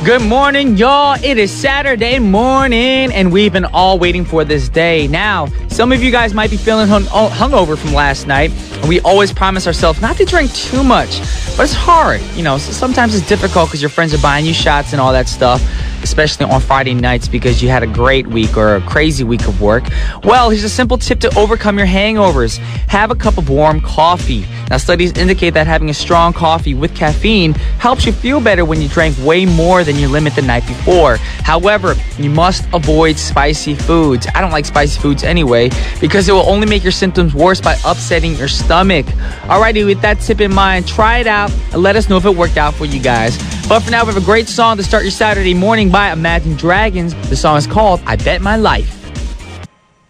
Good morning, y'all. It is Saturday morning, and we've been all waiting for this day. Now, some of you guys might be feeling hungover from last night, and we always promise ourselves not to drink too much, but it's hard. So sometimes it's difficult because your friends are buying you shots and all that stuff, especially on Friday nights because you had a great week or a crazy week of work. Well, here's a simple tip to overcome your hangovers. Have a cup of warm coffee. Now, studies indicate that having a strong coffee with caffeine helps you feel better when you drank way more than your limit the night before. However, you must avoid spicy foods. I don't like spicy foods anyway because it will only make your symptoms worse by upsetting your stomach. Alrighty, with that tip in mind, try it out and let us know if it worked out for you guys. But for now, we have a great song to start your Saturday morning by Imagine Dragons. The song is called I Bet My Life.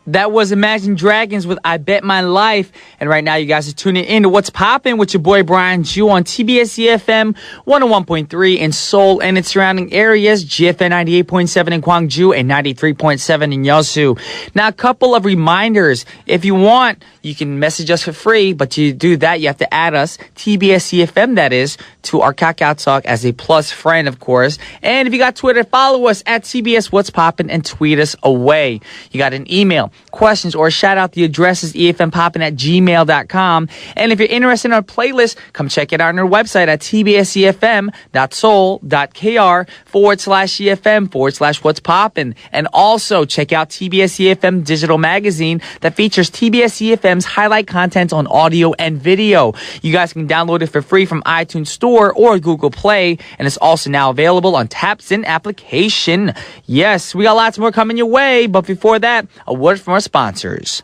That was Imagine Dragons with I Bet My Life. And right now, you guys are tuning in to What's Poppin' with your boy Brian Ju on TBS efm 101.3 in Seoul and its surrounding areas, GFN 98.7 in Gwangju and 93.7 in Yeosu. Now, a couple of reminders. If you want, you can message us for free, but to do that, you have to add us, TBS efm, that is, to our Kakao Talk as a plus friend, of course. And if you got Twitter, follow us at TBS What's Poppin' and tweet us away. You got an email, questions, or shout out, the address is efmpoppin@gmail.com. And if you're interested in our playlist, come check it out on our website at tbsefm.soul.kr/efm/what's poppin'. And also check out TBS EFM digital magazine that features TBS EFM's highlight content on audio and video. You guys can download it for free from iTunes Store or Google Play, and it's also now available on Tapsin application. Yes, we got lots more coming your way, but before that, a word from our sponsors.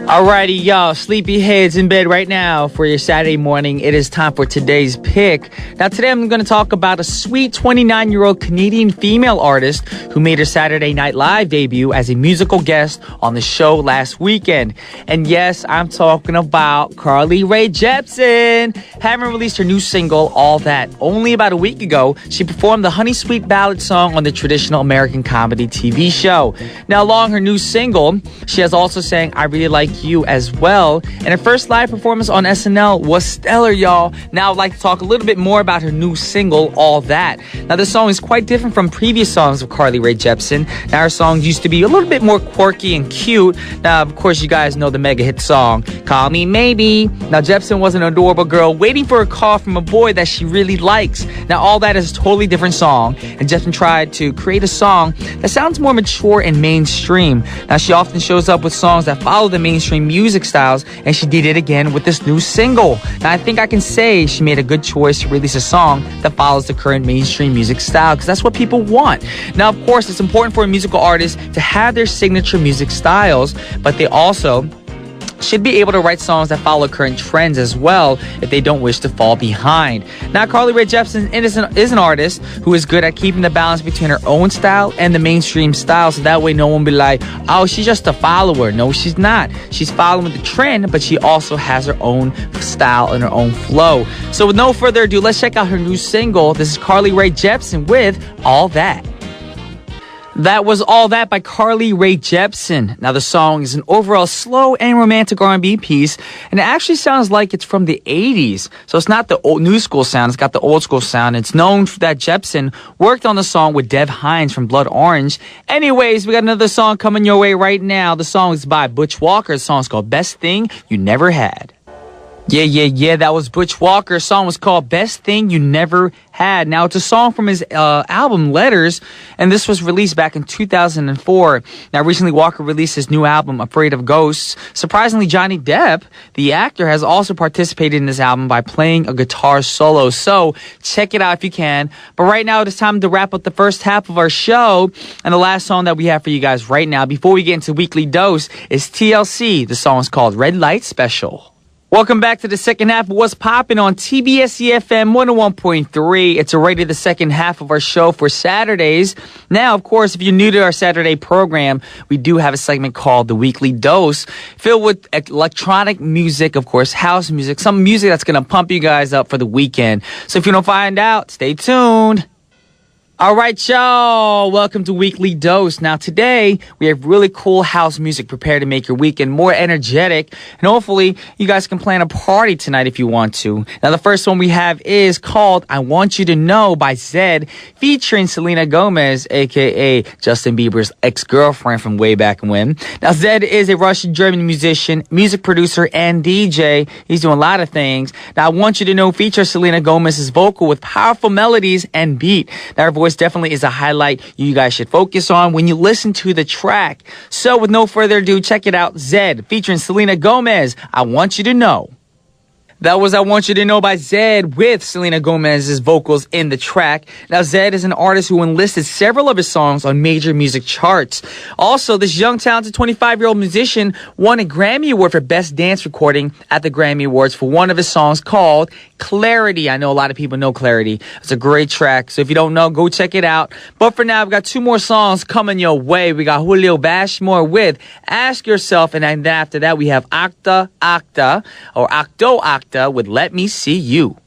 Alrighty, y'all, sleepyheads in bed right now for your Saturday morning. It is time for today's pick. Now, today I'm going to talk about a sweet 29-year-old Canadian female artist who made her Saturday Night Live debut as a musical guest on the show last weekend. And yes, I'm talking about Carly Rae Jepsen. Having released her new single, All That, only about a week ago, she performed the Honey Sweet Ballad song on the traditional American comedy TV show. Now, along her new single, she has also sang I Really Like You as well, and her first live performance on SNL was stellar, y'all. Now I'd like to talk a little bit more about her new single, All That. Now this song is quite different from previous songs of Carly Rae Jepsen. Now her songs used to be a little bit more quirky and cute. Now of course you guys know the mega hit song, Call Me Maybe. Now Jepsen was an adorable girl waiting for a call from a boy that she really likes. Now All That is a totally different song, and Jepsen tried to create a song that sounds more mature and mainstream. Now she often shows up with songs that follow the mainstream music styles, and she did it again with this new single. Now I think I can say she made a good choice to release a song that follows the current mainstream music style, because that's what people want. Now of course it's important for a musical artist to have their signature music styles, but they also should be able to write songs that follow current trends as well if they don't wish to fall behind. Now, Carly Rae Jepsen is an artist who is good at keeping the balance between her own style and the mainstream style, so that way no one will be like, oh, she's just a follower. No, she's not. She's following the trend, but she also has her own style and her own flow. So with no further ado, let's check out her new single. This is Carly Rae Jepsen with All That. That was All That by Carly Rae Jepsen. Now the song is an overall slow and romantic R&B piece, and it actually sounds like it's from the 80s. So it's not the old new school sound, it's got the old school sound. It's known that Jepsen worked on the song with Dev Hynes from Blood Orange. Anyways, we got another song coming your way right now. The song is by Butch Walker. The song is called Best Thing You Never Had. Yeah, that was Butch Walker. The song was called Best Thing You Never Had. Now, it's a song from his album Letters, and this was released back in 2004. Now, recently, Walker released his new album, Afraid of Ghosts. Surprisingly, Johnny Depp, the actor, has also participated in this album by playing a guitar solo. So, check it out if you can. But right now, it's time to wrap up the first half of our show. And the last song that we have for you guys right now, before we get into Weekly Dose, is TLC. The song is called Red Light Special. Welcome back to the second half of What's Poppin' on TBS efm 101.3. It's already the second half of our show for Saturdays. Now, of course, if you're new to our Saturday program, we do have a segment called The Weekly Dose, filled with electronic music, of course, house music, some music that's going to pump you guys up for the weekend. So if you don't find out, stay tuned. All right, y'all. Welcome to Weekly Dose. Now, today, we have really cool house music prepared to make your weekend more energetic. And hopefully, you guys can plan a party tonight if you want to. Now, the first one we have is called I Want You to Know by Zed, featuring Selena Gomez, a.k.a. Justin Bieber's ex-girlfriend from way back when. Now, Zed is a Russian-German musician, music producer, and DJ. He's doing a lot of things. Now, I Want You to Know features Selena Gomez's vocal with powerful melodies and beat. Now, her voice definitely is a highlight you guys should focus on when you listen to the track. So with no further ado, check it out. Zed featuring Selena Gomez, I Want You to Know. That was I Want You to Know by Zed with Selena Gomez's vocals in the track. Now, Zed is an artist who enlisted several of his songs on major music charts. Also, this young, talented 25-year-old musician won a Grammy Award for Best Dance Recording at the Grammy Awards for one of his songs called Clarity. I know a lot of people know Clarity. It's a great track, so if you don't know, go check it out. But for now, I've got two more songs coming your way. We got Julio Bashmore with Ask Yourself, and then after that, we have Octo Octa with Let Me See You.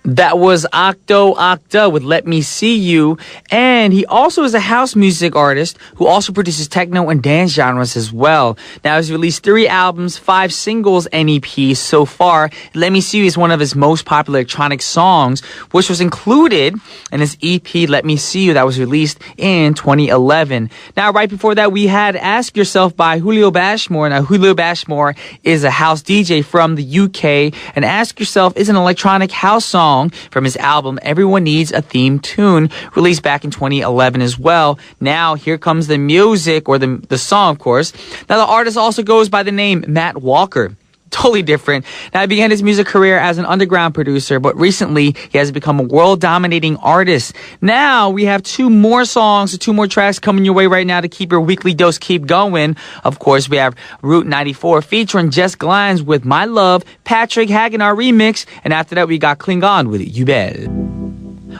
That was Octo with Let Me See You. And he also is a house music artist who also produces techno and dance genres as well. Now, he's released 3 albums, 5 singles, and EPs so far. Let Me See You is one of his most popular electronic songs, which was included in his EP, Let Me See You, that was released in 2011. Now, right before that, we had Ask Yourself by Julio Bashmore. Now, Julio Bashmore is a house DJ from the UK, and Ask Yourself is an electronic house song from his album Everyone Needs a Theme Tune, released back in 2011 as well. Now, here comes the music, or the song, of course. Now, the artist also goes by the name Matt Walker. Totally different. Now, he began his music career as an underground producer, but recently he has become a world-dominating artist. Now, we have 2 more songs, 2 more tracks coming your way right now to keep your weekly dose keep going. Of course, we have Route 94 featuring Jess Glines with My Love, Patrick Hagenaar remix, and after that, we got Klingon with You Bet.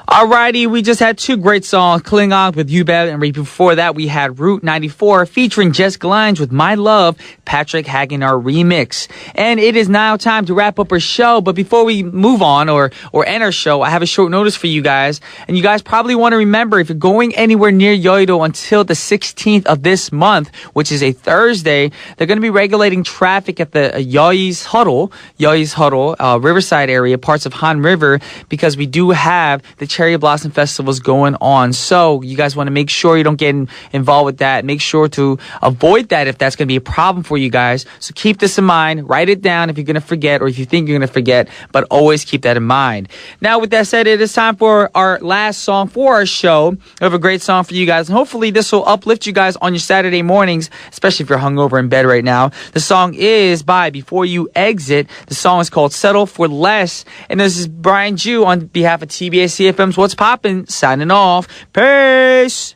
Alrighty, we just had 2 great songs, Klingon with You Bet, and right before that we had Route 94 featuring Jess Glines with My Love, Patrick Hagenaar remix. And it is now time to wrap up our show, but before we move on or end our show, I have a short notice for you guys. And you guys probably want to remember, if you're going anywhere near Yeouido until the 16th of this month, which is a Thursday, they're going to be regulating traffic at the Yeoui's Huddle, Riverside area, parts of Han River, because we do have the Cherry Blossom Festivals going on. So you guys want to make sure you don't get involved with that. Make sure to avoid that if that's going to be a problem for you guys. So keep this in mind. Write it down if you're going to forget, or if you think you're going to forget, but always keep that in mind. Now, with that said, it is time for our last song for our show. We have a great song for you guys, and hopefully this will uplift you guys on your Saturday mornings, especially if you're hungover in bed right now. The song is by Before You Exit. The song is called Settle for Less, and this is Brian Jew on behalf of TBS efm's What's Poppin', signing off. Peace!